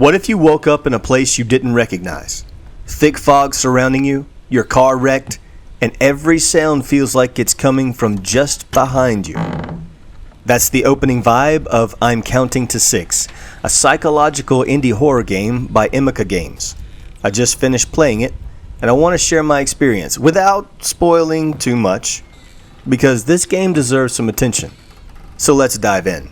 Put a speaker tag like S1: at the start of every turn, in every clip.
S1: What if you woke up in a place you didn't recognize? Thick fog surrounding you, your car wrecked, and every sound feels like it's coming from just behind you. That's the opening vibe of I'm Counting to 6, a psychological indie horror game by Emeka Games. I just finished playing it, and I want to share my experience without spoiling too much, because this game deserves some attention. So let's dive in.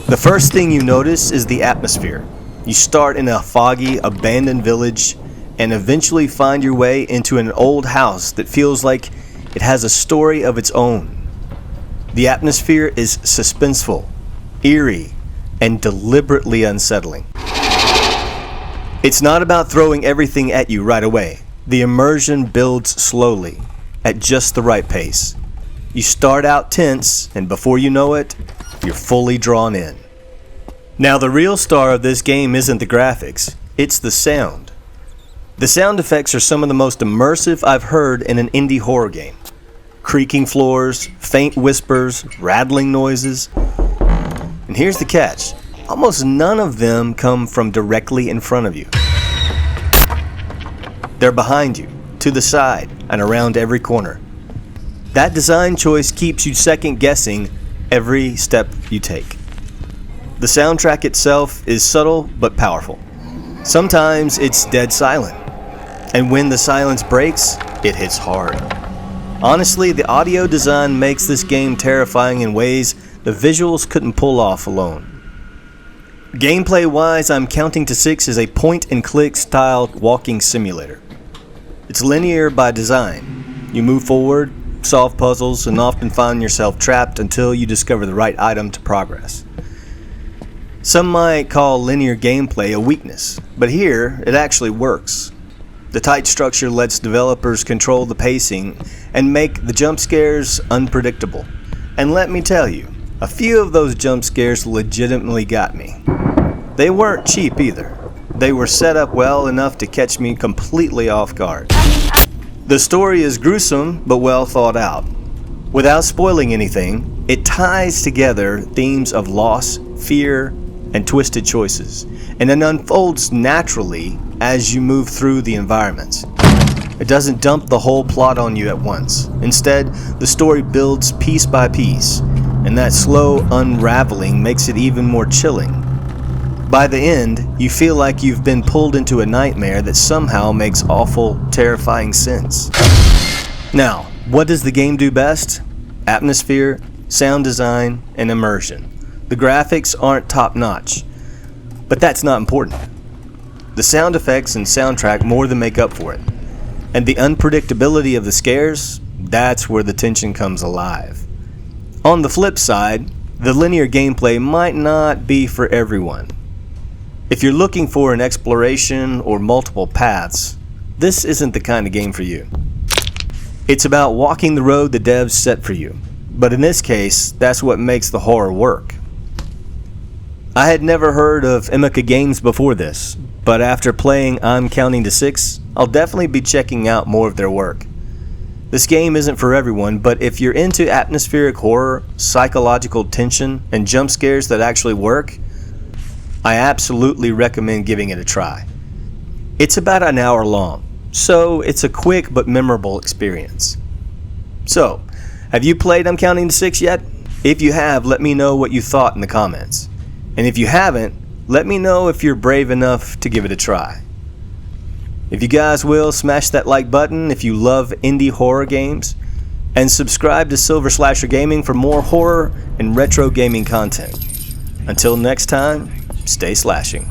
S1: The first thing you notice is the atmosphere. You start in a foggy, abandoned village and eventually find your way into an old house that feels like it has a story of its own. The atmosphere is suspenseful, eerie, and deliberately unsettling. It's not about throwing everything at you right away. The immersion builds slowly, at just the right pace. You start out tense, and before you know it, you're fully drawn in. Now, the real star of this game isn't the graphics, it's the sound. The sound effects are some of the most immersive I've heard in an indie horror game. Creaking floors, faint whispers, rattling noises. And here's the catch. Almost none of them come from directly in front of you. They're behind you, to the side, and around every corner. That design choice keeps you second guessing every step you take. The soundtrack itself is subtle but powerful. Sometimes it's dead silent, and when the silence breaks, it hits hard. Honestly, the audio design makes this game terrifying in ways the visuals couldn't pull off alone. Gameplay-wise, I'm Counting to 6 is a point-and-click styled walking simulator. It's linear by design. You move forward, solve puzzles, and often find yourself trapped until you discover the right item to progress. Some might call linear gameplay a weakness, but here it actually works. The tight structure lets developers control the pacing and make the jump scares unpredictable. And let me tell you, a few of those jump scares legitimately got me. They weren't cheap either. They were set up well enough to catch me completely off guard. The story is gruesome but well thought out. Without spoiling anything, it ties together themes of loss, fear, and twisted choices, and it unfolds naturally as you move through the environments. It doesn't dump the whole plot on you at once. Instead, the story builds piece by piece, and that slow unraveling makes it even more chilling. By the end, you feel like you've been pulled into a nightmare that somehow makes awful, terrifying sense. Now, what does the game do best? Atmosphere, sound design, and immersion. The graphics aren't top-notch, but that's not important. The sound effects and soundtrack more than make up for it. And the unpredictability of the scares, that's where the tension comes alive. On the flip side, the linear gameplay might not be for everyone. If you're looking for an exploration or multiple paths, this isn't the kind of game for you. It's about walking the road the devs set for you, but in this case, that's what makes the horror work. I had never heard of Emeka Games before this, but after playing I'm Counting to 6, I'll definitely be checking out more of their work. This game isn't for everyone, but if you're into atmospheric horror, psychological tension, and jump scares that actually work, I absolutely recommend giving it a try. It's about an hour long, so it's a quick but memorable experience. So, have you played I'm Counting to 6 yet? If you have, let me know what you thought in the comments. And if you haven't, let me know if you're brave enough to give it a try. If you guys will, smash that like button if you love indie horror games, and subscribe to Silver Slasher Gaming for more horror and retro gaming content. Until next time, stay slashing.